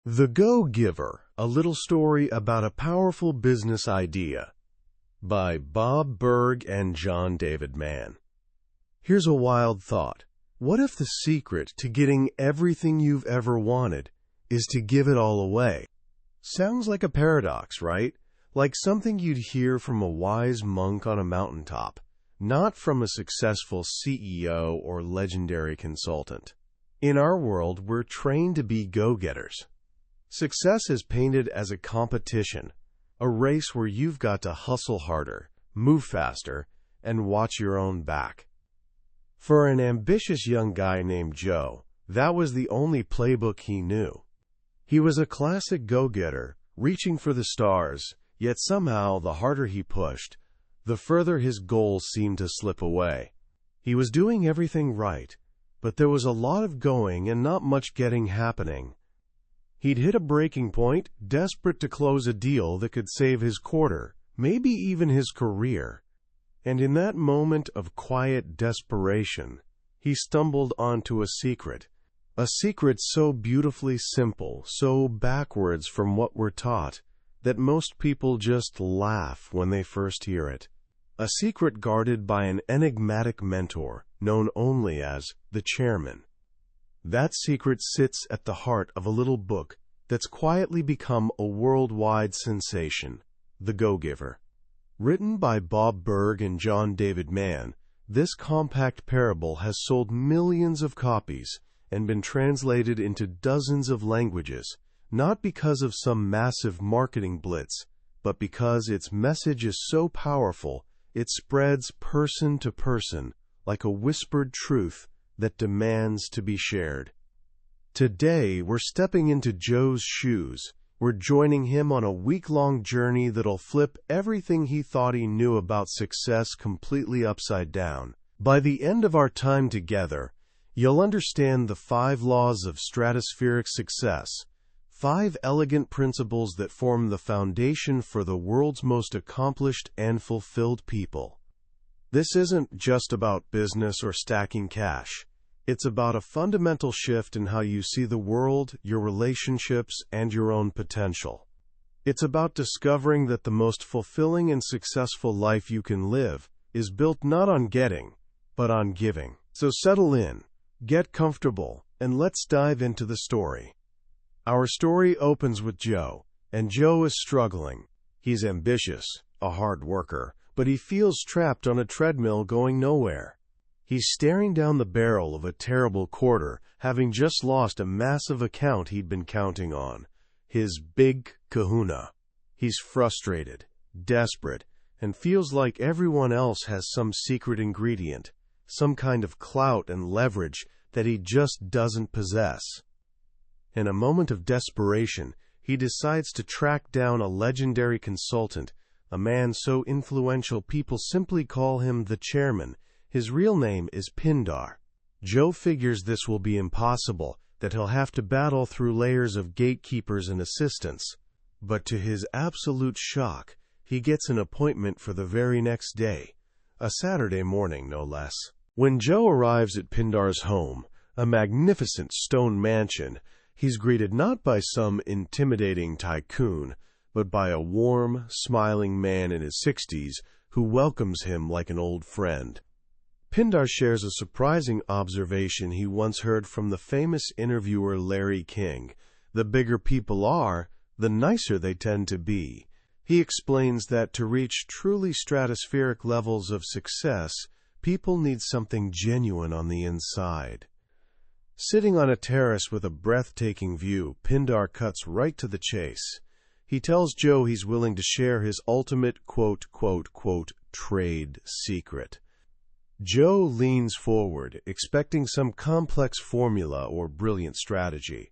The Go-Giver, a little story about a powerful business idea, by Bob Burg and John David Mann. Here's a wild thought. What if the secret to getting everything you've ever wanted is to give it all away? Sounds like a paradox, right? Like something you'd hear from a wise monk on a mountaintop, not from a successful CEO or legendary consultant. In our world, we're trained to be go-getters. Success is painted as a competition, a race where you've got to hustle harder, move faster, and watch your own back. For an ambitious young guy named Joe, that was the only playbook he knew. He was a classic go-getter, reaching for the stars, yet somehow the harder he pushed, the further his goals seemed to slip away. He was doing everything right, but there was a lot of going and not much getting happening. He'd hit a breaking point, desperate to close a deal that could save his quarter, maybe even his career. And in that moment of quiet desperation, he stumbled onto a secret so beautifully simple, so backwards from what we're taught, that most people just laugh when they first hear it. A secret guarded by an enigmatic mentor, known only as the chairman. That secret sits at the heart of a little book that's quietly become a worldwide sensation, The Go-Giver. Written by Bob Burg and John David Mann, this compact parable has sold millions of copies and been translated into dozens of languages, not because of some massive marketing blitz, but because its message is so powerful it spreads person to person like a whispered truth that demands to be shared. Today, we're stepping into Joe's shoes. We're joining him on a week-long journey that'll flip everything he thought he knew about success completely upside down. By the end of our time together, you'll understand the 5 laws of stratospheric success, 5 elegant principles that form the foundation for the world's most accomplished and fulfilled people. This isn't just about business or stacking cash. It's about a fundamental shift in how you see the world, your relationships, and your own potential. It's about discovering that the most fulfilling and successful life you can live is built not on getting, but on giving. So settle in, get comfortable, and let's dive into the story. Our story opens with Joe, and Joe is struggling. He's ambitious, a hard worker, but he feels trapped on a treadmill going nowhere. He's staring down the barrel of a terrible quarter, having just lost a massive account he'd been counting on, his big kahuna. He's frustrated, desperate, and feels like everyone else has some secret ingredient, some kind of clout and leverage that he just doesn't possess. In a moment of desperation, he decides to track down a legendary consultant, a man so influential people simply call him the chairman. His real name is Pindar. Joe figures this will be impossible, that he'll have to battle through layers of gatekeepers and assistants. But to his absolute shock, he gets an appointment for the very next day, a Saturday morning no less. When Joe arrives at Pindar's home, a magnificent stone mansion, he's greeted not by some intimidating tycoon, but by a warm, smiling man in his 60s who welcomes him like an old friend. Pindar shares a surprising observation he once heard from the famous interviewer Larry King. The bigger people are, the nicer they tend to be. He explains that to reach truly stratospheric levels of success, people need something genuine on the inside. Sitting on a terrace with a breathtaking view, Pindar cuts right to the chase. He tells Joe he's willing to share his ultimate quote, trade secret. Joe leans forward, expecting some complex formula or brilliant strategy.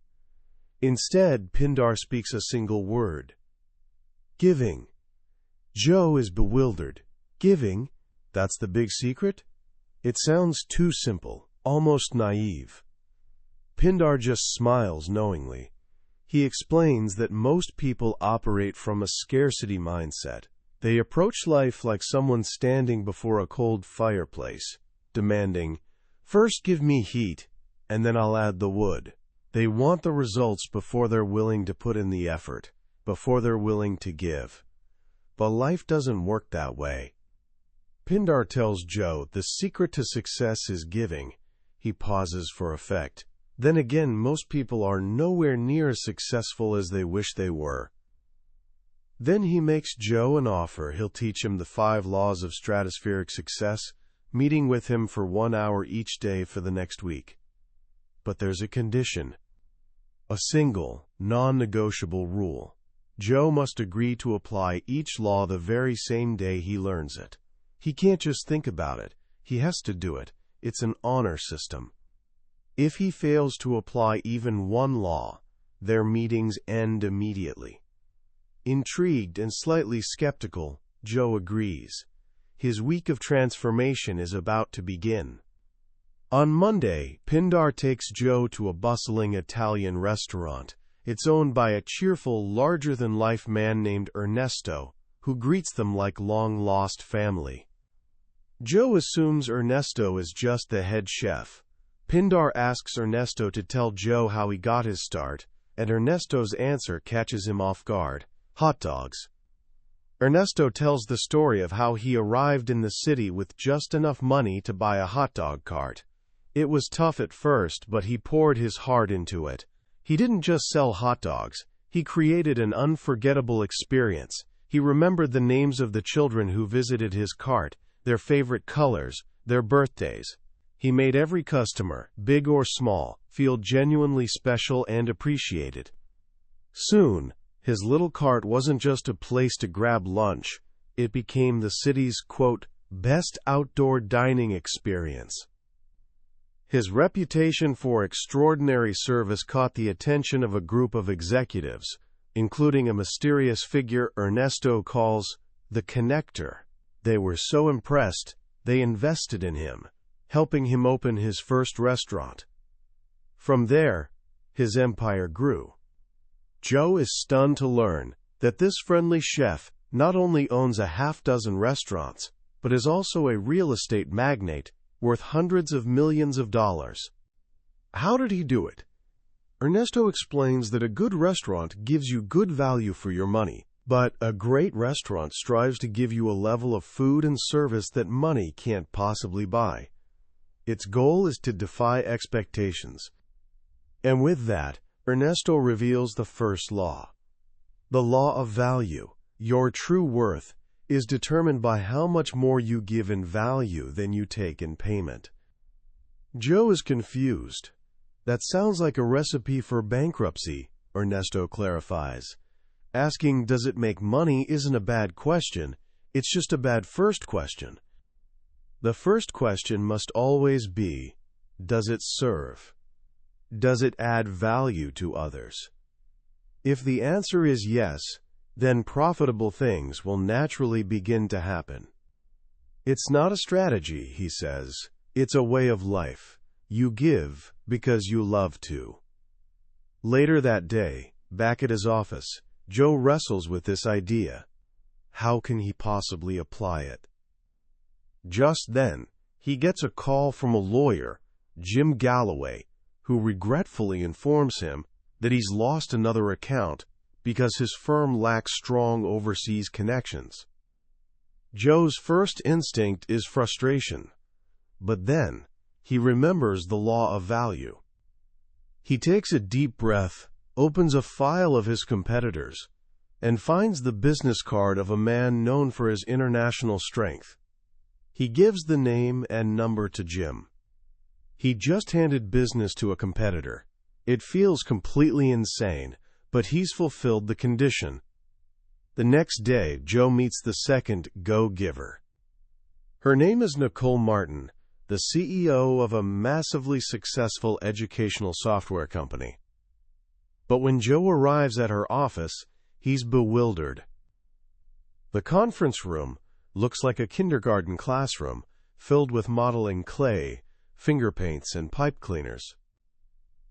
Instead, Pindar speaks a single word. Giving. Joe is bewildered. Giving? That's the big secret? It sounds too simple, almost naive. Pindar just smiles knowingly. He explains that most people operate from a scarcity mindset. They approach life like someone standing before a cold fireplace, demanding, "First give me heat, and then I'll add the wood." They want the results before they're willing to put in the effort, before they're willing to give. But life doesn't work that way. Pindar tells Joe the secret to success is giving. He pauses for effect. Then again, most people are nowhere near as successful as they wish they were. Then he makes Joe an offer. He'll teach him the 5 laws of stratospheric success, meeting with him for 1 hour each day for the next week. But there's a condition. A single, non-negotiable rule. Joe must agree to apply each law the very same day he learns it. He can't just think about it. He has to do it. It's an honor system. If he fails to apply even one law, their meetings end immediately. Intrigued and slightly skeptical, Joe agrees. His week of transformation is about to begin. On Monday, Pindar takes Joe to a bustling Italian restaurant. It's owned by a cheerful, larger-than-life man named Ernesto, who greets them like long-lost family. Joe assumes Ernesto is just the head chef. Pindar asks Ernesto to tell Joe how he got his start, and Ernesto's answer catches him off guard. Hot dogs. Ernesto tells the story of how he arrived in the city with just enough money to buy a hot dog cart. It was tough at first, but he poured his heart into it. He didn't just sell hot dogs. He created an unforgettable experience. He remembered the names of the children who visited his cart, their favorite colors, their birthdays. He made every customer, big or small, feel genuinely special and appreciated. Soon, his little cart wasn't just a place to grab lunch. It became the city's, quote, best outdoor dining experience. His reputation for extraordinary service caught the attention of a group of executives, including a mysterious figure Ernesto calls the Connector. They were so impressed, they invested in him, helping him open his first restaurant. From there, his empire grew. Joe is stunned to learn that this friendly chef not only owns a half-dozen restaurants, but is also a real estate magnate worth hundreds of millions of dollars. How did he do it? Ernesto explains that a good restaurant gives you good value for your money, but a great restaurant strives to give you a level of food and service that money can't possibly buy. Its goal is to defy expectations. And with that, Ernesto reveals the first law. The law of value. Your true worth is determined by how much more you give in value than you take in payment. Joe is confused. That sounds like a recipe for bankruptcy, Ernesto clarifies. Asking, does it make money, isn't a bad question, it's just a bad first question. The first question must always be, does it serve? Does it add value to others? If the answer is yes, then profitable things will naturally begin to happen. It's not a strategy, he says. It's a way of life. You give because you love to. Later that day, back at his office, Joe wrestles with this idea. How can he possibly apply it? Just then, he gets a call from a lawyer, Jim Galloway, who regretfully informs him that he's lost another account because his firm lacks strong overseas connections. Joe's first instinct is frustration, but then he remembers the law of value. He takes a deep breath, opens a file of his competitors, and finds the business card of a man known for his international strength. He gives the name and number to Jim. He just handed business to a competitor. It feels completely insane, but he's fulfilled the condition. The next day, Joe meets the second go-giver. Her name is Nicole Martin, the CEO of a massively successful educational software company. But when Joe arrives at her office, he's bewildered. The conference room looks like a kindergarten classroom, filled with modeling clay, finger paints, and pipe cleaners.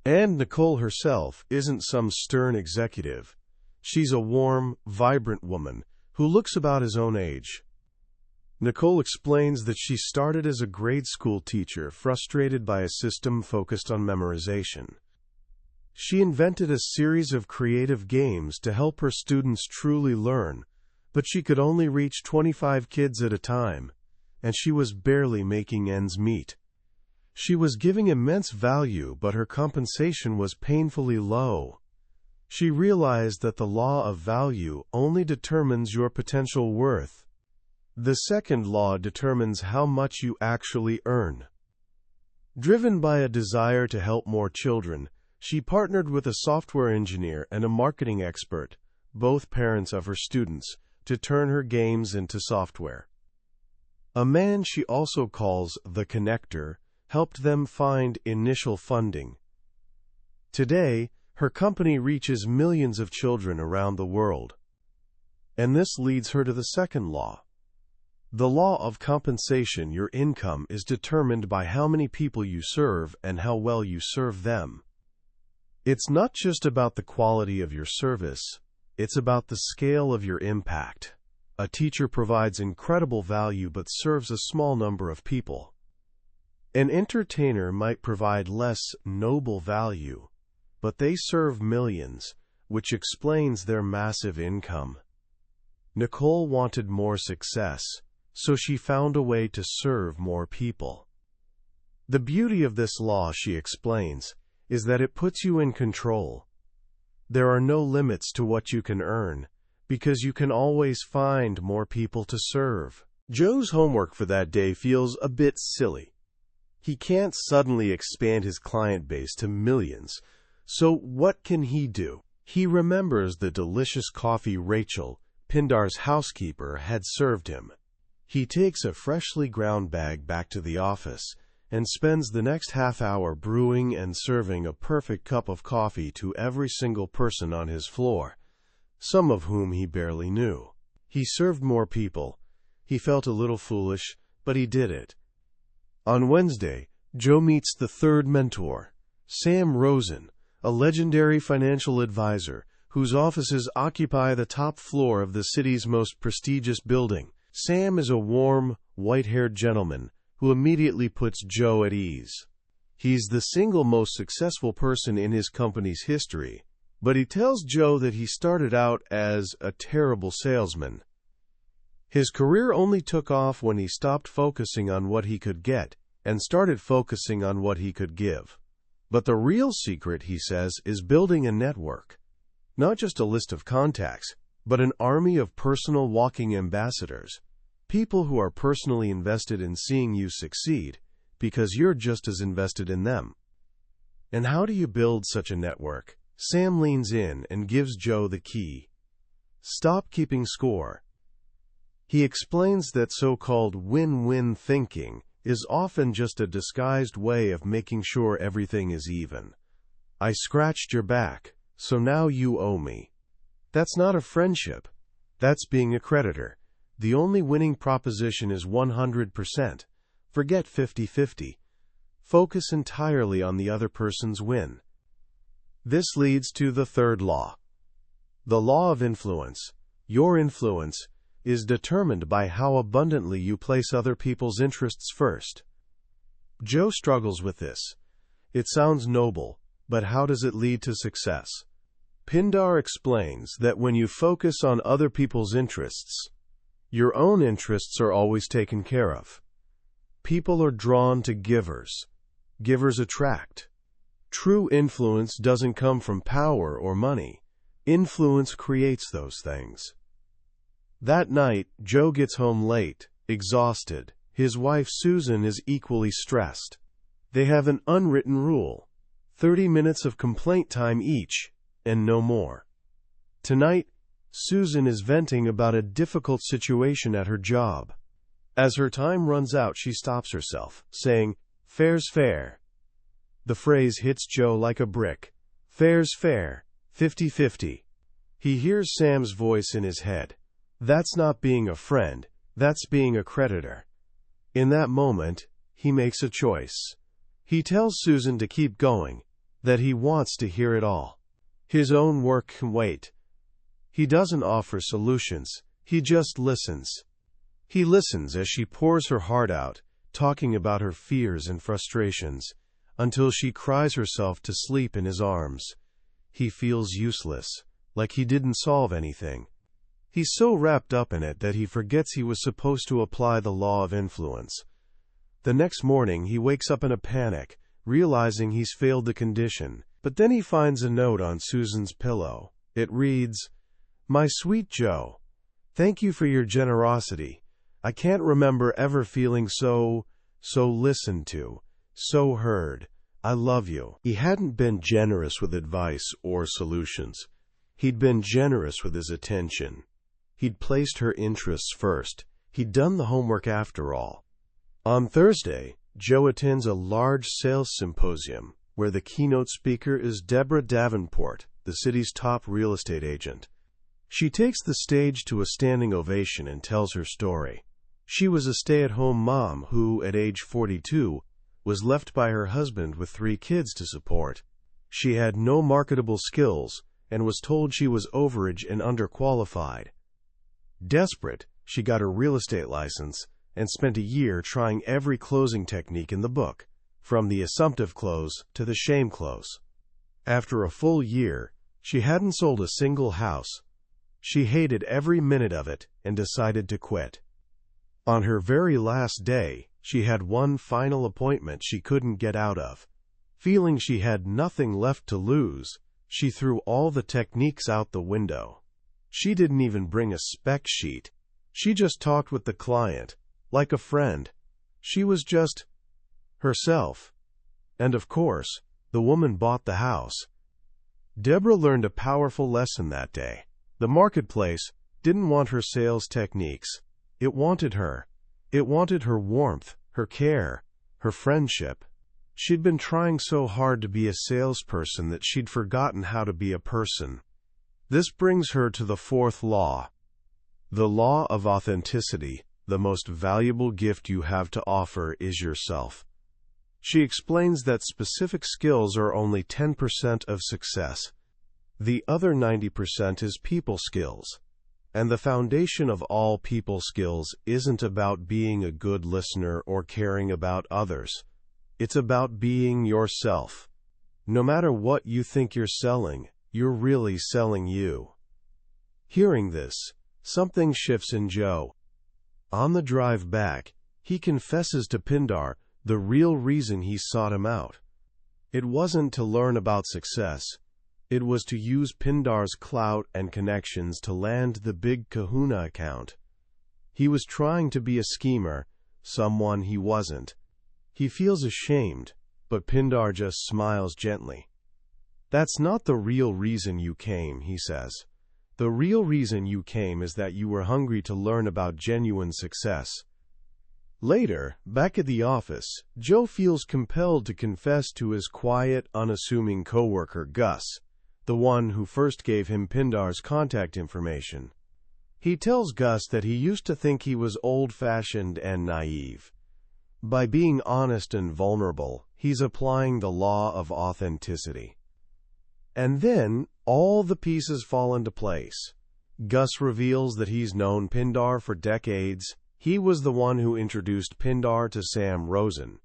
And Nicole herself isn't some stern executive. She's a warm, vibrant woman who looks about his own age. Nicole explains that she started as a grade school teacher, frustrated by a system focused on memorization. She invented a series of creative games to help her students truly learn, but she could only reach 25 kids at a time, and she was barely making ends meet. She was giving immense value, but her compensation was painfully low. She realized that the law of value only determines your potential worth. The second law determines how much you actually earn. Driven by a desire to help more children, she partnered with a software engineer and a marketing expert, both parents of her students, to turn her games into software. A man she also calls the connector helped them find initial funding. Today, her company reaches millions of children around the world. And this leads her to the second law. The law of compensation. Your income is determined by how many people you serve and how well you serve them. It's not just about the quality of your service, it's about the scale of your impact. A teacher provides incredible value but serves a small number of people. An entertainer might provide less noble value, but they serve millions, which explains their massive income. Nicole wanted more success, so she found a way to serve more people. The beauty of this law, she explains, is that it puts you in control. There are no limits to what you can earn, because you can always find more people to serve. Joe's homework for that day feels a bit silly. He can't suddenly expand his client base to millions, so what can he do? He remembers the delicious coffee Rachel, Pindar's housekeeper, had served him. He takes a freshly ground bag back to the office and spends the next half hour brewing and serving a perfect cup of coffee to every single person on his floor, some of whom he barely knew. He served more people. He felt a little foolish, but he did it. On Wednesday, Joe meets the third mentor, Sam Rosen, a legendary financial advisor whose offices occupy the top floor of the city's most prestigious building. Sam is a warm, white-haired gentleman who immediately puts Joe at ease. He's the single most successful person in his company's history, but he tells Joe that he started out as a terrible salesman. His career only took off when he stopped focusing on what he could get and started focusing on what he could give. But the real secret, he says, is building a network. Not just a list of contacts, but an army of personal walking ambassadors. People who are personally invested in seeing you succeed, because you're just as invested in them. And how do you build such a network? Sam leans in and gives Joe the key. Stop keeping score. He explains that so-called win-win thinking is often just a disguised way of making sure everything is even. I scratched your back, so now you owe me. That's not a friendship. That's being a creditor. The only winning proposition is 100%. Forget 50-50. Focus entirely on the other person's win. This leads to the third law. The law of influence. Your influence is determined by how abundantly you place other people's interests first. Joe struggles with this. It sounds noble, but how does it lead to success? Pindar explains that when you focus on other people's interests, your own interests are always taken care of. People are drawn to givers. Givers attract. True influence doesn't come from power or money. Influence creates those things. That night, Joe gets home late, exhausted. His wife Susan is equally stressed. They have an unwritten rule: 30 minutes of complaint time each, and no more. Tonight, Susan is venting about a difficult situation at her job. As her time runs out, she stops herself, saying, "Fair's fair." The phrase hits Joe like a brick. Fair's fair, 50-50. He hears Sam's voice in his head. That's not being a friend, that's being a creditor. In that moment, he makes a choice. He tells Susan to keep going, that he wants to hear it all. His own work can wait. He doesn't offer solutions, he just listens. He listens as she pours her heart out, talking about her fears and frustrations, until she cries herself to sleep in his arms. He feels useless, like he didn't solve anything. He's so wrapped up in it that he forgets he was supposed to apply the law of influence. The next morning, he wakes up in a panic, realizing he's failed the condition. But then he finds a note on Susan's pillow. It reads, "My sweet Joe, thank you for your generosity. I can't remember ever feeling so listened to, so heard. I love you." He hadn't been generous with advice or solutions. He'd been generous with his attention. He'd placed her interests first. He'd done the homework after all. On Thursday, Joe attends a large sales symposium where the keynote speaker is Deborah Davenport, the city's top real estate agent. She takes the stage to a standing ovation and tells her story. She was a stay-at-home mom who, at age 42, was left by her husband with 3 kids to support. She had no marketable skills and was told she was overage and underqualified. Desperate, she got her real estate license and spent a year trying every closing technique in the book, from the assumptive close to the shame close. After a full year, she hadn't sold a single house. She hated every minute of it and decided to quit. On her very last day, she had one final appointment she couldn't get out of. Feeling she had nothing left to lose, she threw all the techniques out the window. She didn't even bring a spec sheet. She just talked with the client, like a friend. She was just herself. And of course, the woman bought the house. Deborah learned a powerful lesson that day. The marketplace didn't want her sales techniques. It wanted her. It wanted her warmth, her care, her friendship. She'd been trying so hard to be a salesperson that she'd forgotten how to be a person. This brings her to the 4th law. The law of authenticity. The most valuable gift you have to offer is yourself. She explains that specific skills are only 10% of success. The other 90% is people skills. And the foundation of all people skills isn't about being a good listener or caring about others. It's about being yourself. No matter what you think you're selling, you're really selling you. Hearing this, something shifts in Joe. On the drive back, he confesses to Pindar the real reason he sought him out. It wasn't to learn about success. It was to use Pindar's clout and connections to land the big kahuna account. He was trying to be a schemer, someone he wasn't. He feels ashamed, but Pindar just smiles gently. "That's not the real reason you came," he says. "The real reason you came is that you were hungry to learn about genuine success." Later, back at the office, Joe feels compelled to confess to his quiet, unassuming coworker Gus, the one who first gave him Pindar's contact information. He tells Gus that he used to think he was old-fashioned and naive. By being honest and vulnerable, he's applying the law of authenticity. And then, all the pieces fall into place. Gus reveals that he's known Pindar for decades. He was the one who introduced Pindar to Sam Rosen.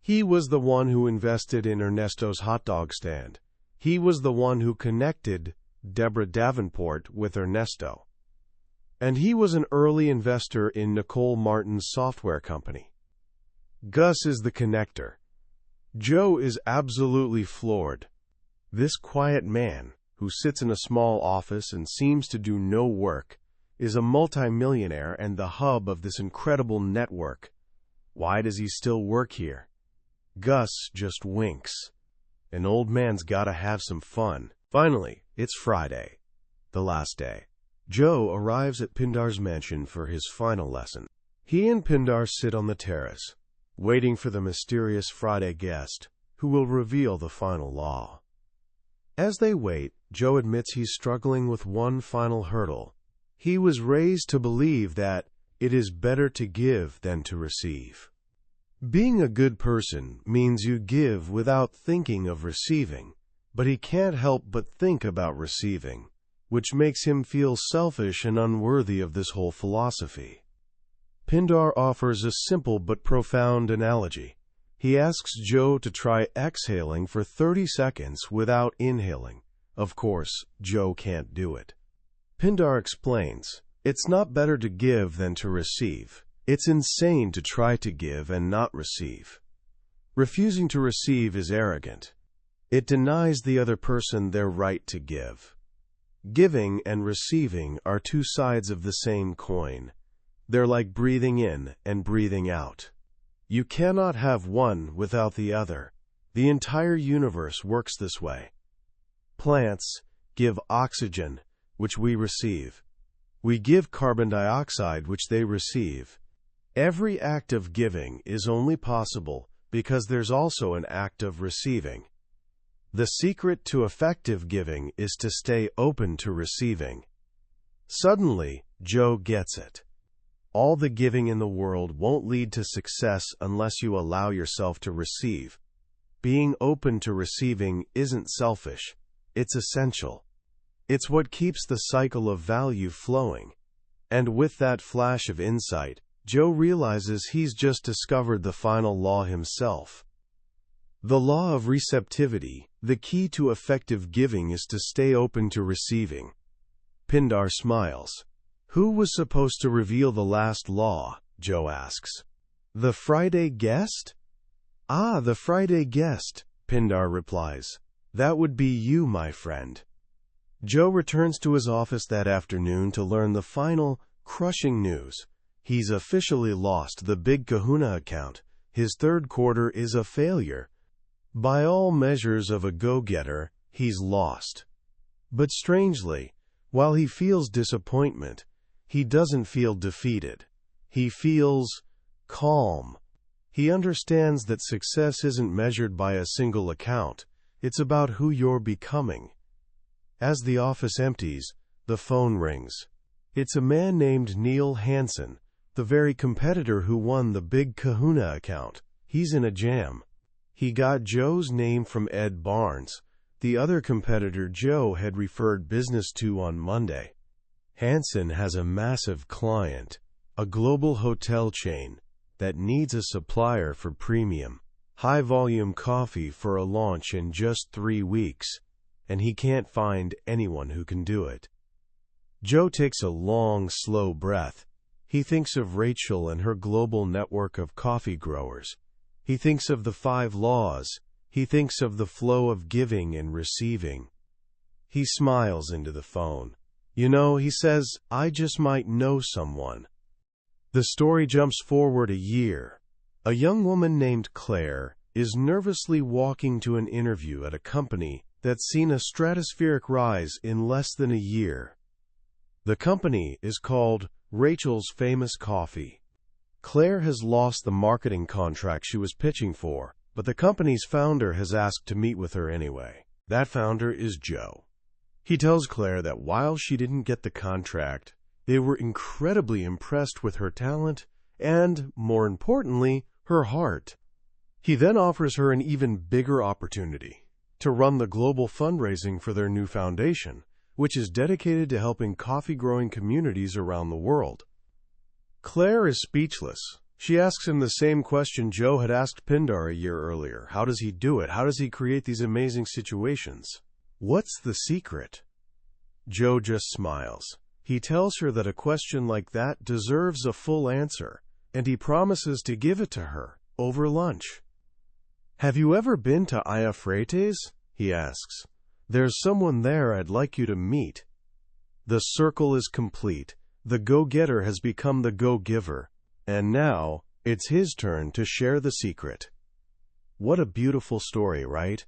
He was the one who invested in Ernesto's hot dog stand. He was the one who connected Deborah Davenport with Ernesto. And he was an early investor in Nicole Martin's software company. Gus is the connector. Joe is absolutely floored. This quiet man, who sits in a small office and seems to do no work, is a multimillionaire and the hub of this incredible network. Why does he still work here? Gus just winks. An old man's gotta have some fun. Finally, it's Friday, the last day. Joe arrives at Pindar's mansion for his final lesson. He and Pindar sit on the terrace, waiting for the mysterious Friday guest, who will reveal the final law. As they wait, Joe admits he's struggling with one final hurdle. He was raised to believe that it is better to give than to receive. Being a good person means you give without thinking of receiving, but he can't help but think about receiving, which makes him feel selfish and unworthy of this whole philosophy. Pindar offers a simple but profound analogy. He asks Joe to try exhaling for 30 seconds without inhaling, Of course, Joe can't do it. Pindar explains, "It's not better to give than to receive. It's insane to try to give and not receive. Refusing to receive is arrogant. It denies the other person their right to give." Giving and receiving are two sides of the same coin. They're like breathing in and breathing out. You cannot have one without the other. The entire universe works this way. Plants give oxygen, which we receive. We give carbon dioxide, which they receive. Every act of giving is only possible because there's also an act of receiving. The secret to effective giving is to stay open to receiving. Suddenly, Joe gets it. All the giving in the world won't lead to success unless you allow yourself to receive. Being open to receiving isn't selfish, it's essential. It's what keeps the cycle of value flowing. And with that flash of insight, Joe realizes he's just discovered the final law himself. The law of receptivity, the key to effective giving is to stay open to receiving. Pindar smiles. "Who was supposed to reveal the last law?" Joe asks. "The Friday guest?" "Ah, the Friday guest," Pindar replies. "That would be you, my friend." Joe returns to his office that afternoon to learn the final, crushing news. He's officially lost the Big Kahuna account. His third quarter is a failure. By all measures of a go-getter, he's lost. But strangely, while he feels disappointment, he doesn't feel defeated. He feels calm. He understands that success isn't measured by a single account. It's about who you're becoming. As the office empties, the phone rings. It's a man named Neil Hansen, the very competitor who won the Big Kahuna account. He's in a jam. He got Joe's name from Ed Barnes, the other competitor Joe had referred business to on Monday. Hansen has a massive client, a global hotel chain, that needs a supplier for premium, high-volume coffee for a launch in just 3 weeks, and he can't find anyone who can do it. Joe takes a long, slow breath. He thinks of Rachel and her global network of coffee growers. He thinks of the 5 laws. He thinks of the flow of giving and receiving. He smiles into the phone. "You know," he says, "I just might know someone." The story jumps forward a year. A young woman named Claire is nervously walking to an interview at a company that's seen a stratospheric rise in less than a year. The company is called Rachel's Famous Coffee. Claire has lost the marketing contract she was pitching for, but the company's founder has asked to meet with her anyway. That founder is Joe. He tells Claire that while she didn't get the contract, they were incredibly impressed with her talent and, more importantly, her heart. He then offers her an even bigger opportunity to run the global fundraising for their new foundation, which is dedicated to helping coffee-growing communities around the world. Claire is speechless. She asks him the same question Joe had asked Pindar a year earlier. How does he do it? How does he create these amazing situations? What's the secret? Joe just smiles. He tells her that a question like that deserves a full answer, and he promises to give it to her over lunch. "Have you ever been to Iafrates?" he asks. "There's someone there I'd like you to meet." The circle is complete. The go-getter has become the go-giver, and now it's his turn to share the secret. What a beautiful story, right?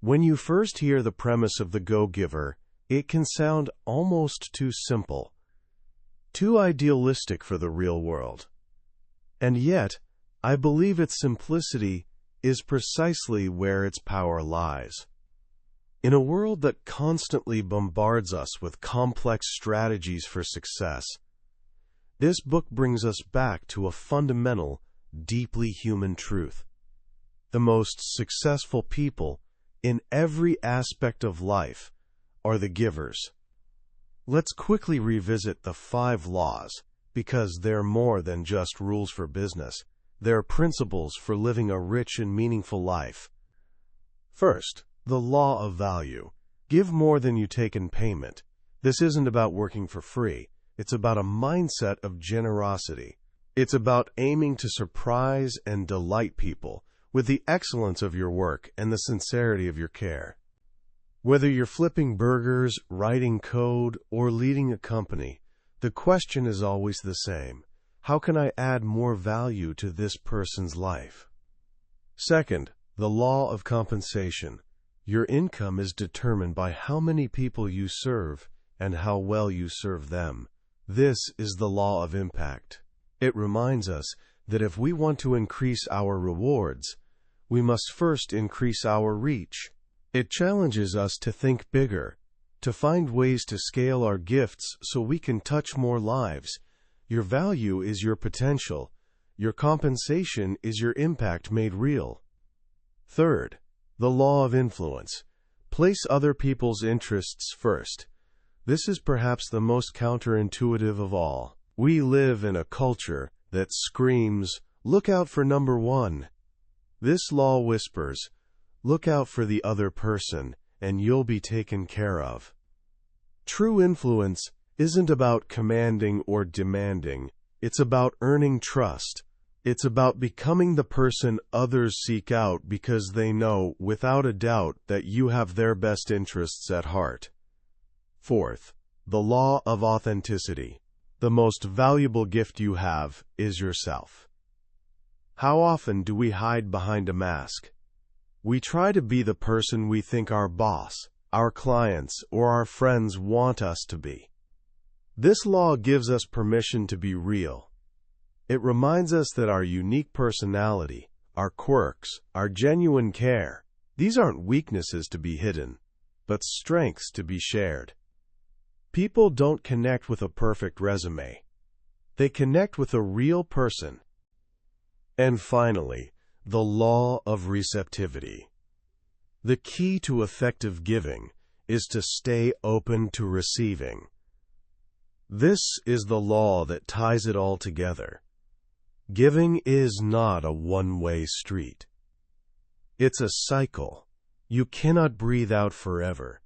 When you first hear the premise of the go-giver, it can sound almost too simple, too idealistic for the real world. And yet, I believe its simplicity is precisely where its power lies. In a world that constantly bombards us with complex strategies for success, this book brings us back to a fundamental, deeply human truth. The most successful people in every aspect of life are the givers. Let's quickly revisit the 5 laws, because they're more than just rules for business. They're principles for living a rich and meaningful life. First, the law of value. Give more than you take in payment. This isn't about working for free. It's about a mindset of generosity. It's about aiming to surprise and delight people with the excellence of your work and the sincerity of your care. Whether you're flipping burgers, writing code, or leading a company, the question is always the same. How can I add more value to this person's life? Second, the law of compensation. Your income is determined by how many people you serve and how well you serve them. This is the law of impact. It reminds us that if we want to increase our rewards, we must first increase our reach. It challenges us to think bigger, to find ways to scale our gifts so we can touch more lives. Your value is your potential. Your compensation is your impact made real. Third, the law of influence. Place other people's interests first. This is perhaps the most counterintuitive of all. We live in a culture that screams, "Look out for number one." This law whispers, "Look out for the other person, and you'll be taken care of." True influence isn't about commanding or demanding. It's about earning trust. It's about becoming the person others seek out because they know, without a doubt, that you have their best interests at heart. Fourth, the law of authenticity. The most valuable gift you have is yourself. How often do we hide behind a mask? We try to be the person we think our boss, our clients, or our friends want us to be. This law gives us permission to be real. It reminds us that our unique personality, our quirks, our genuine care, these aren't weaknesses to be hidden, but strengths to be shared. People don't connect with a perfect resume. They connect with a real person. And finally, the law of receptivity. The key to effective giving is to stay open to receiving. This is the law that ties it all together. Giving is not a one-way street. It's a cycle. You cannot breathe out forever.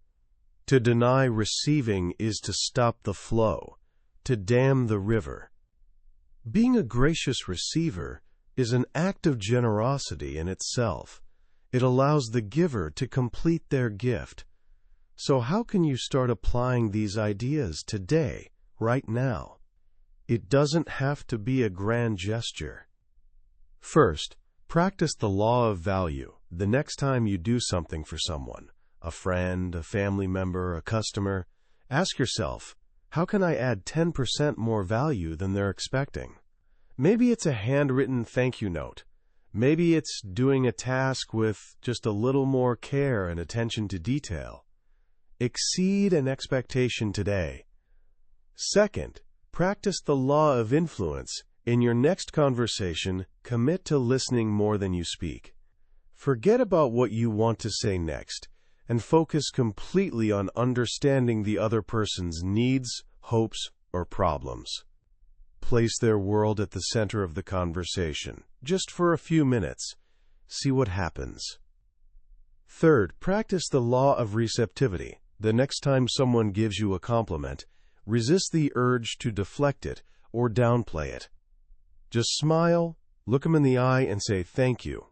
To deny receiving is to stop the flow, to dam the river. Being a gracious receiver is an act of generosity in itself. It allows the giver to complete their gift. So how can you start applying these ideas today, right now? It doesn't have to be a grand gesture. First, practice the law of value the next time you do something for someone. A friend, a family member, a customer. Ask yourself, how can I add 10% more value than they're expecting? Maybe it's a handwritten thank you note. Maybe it's doing a task with just a little more care and attention to detail. Exceed an expectation today. Second, practice the law of influence. In your next conversation, commit to listening more than you speak. Forget about what you want to say next, and focus completely on understanding the other person's needs, hopes, or problems. Place their world at the center of the conversation, just for a few minutes. See what happens. Third, practice the law of receptivity. The next time someone gives you a compliment, resist the urge to deflect it or downplay it. Just smile, look them in the eye, and say thank you.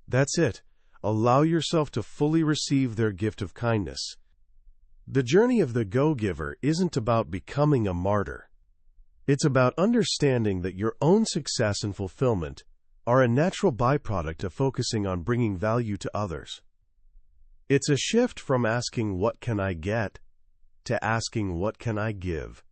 That's it. Allow yourself to fully receive their gift of kindness. The journey of the go-giver isn't about becoming a martyr. It's about understanding that your own success and fulfillment are a natural byproduct of focusing on bringing value to others. It's a shift from asking, "What can I get?" to asking, "What can I give?"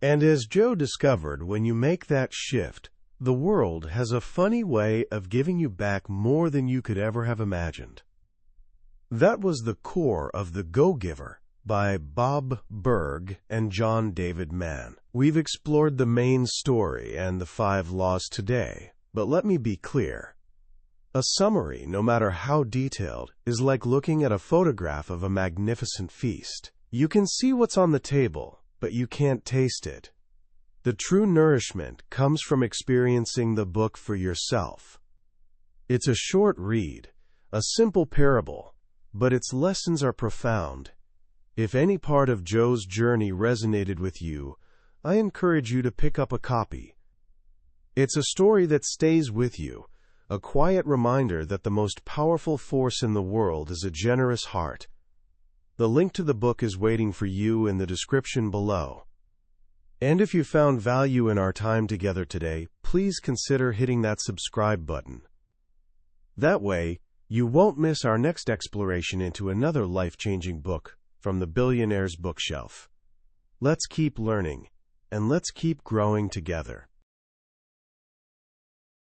And as Joe discovered, when you make that shift, the world has a funny way of giving you back more than you could ever have imagined. That was the core of The Go-Giver by Bob Burg and John David Mann. We've explored the main story and the 5 laws today, but let me be clear. A summary, no matter how detailed, is like looking at a photograph of a magnificent feast. You can see what's on the table, but you can't taste it. The true nourishment comes from experiencing the book for yourself. It's a short read, a simple parable, but its lessons are profound. If any part of Joe's journey resonated with you, I encourage you to pick up a copy. It's a story that stays with you, a quiet reminder that the most powerful force in the world is a generous heart. The link to the book is waiting for you in the description below. And if you found value in our time together today, please consider hitting that subscribe button. That way, you won't miss our next exploration into another life-changing book from the billionaire's bookshelf. Let's keep learning, and let's keep growing together.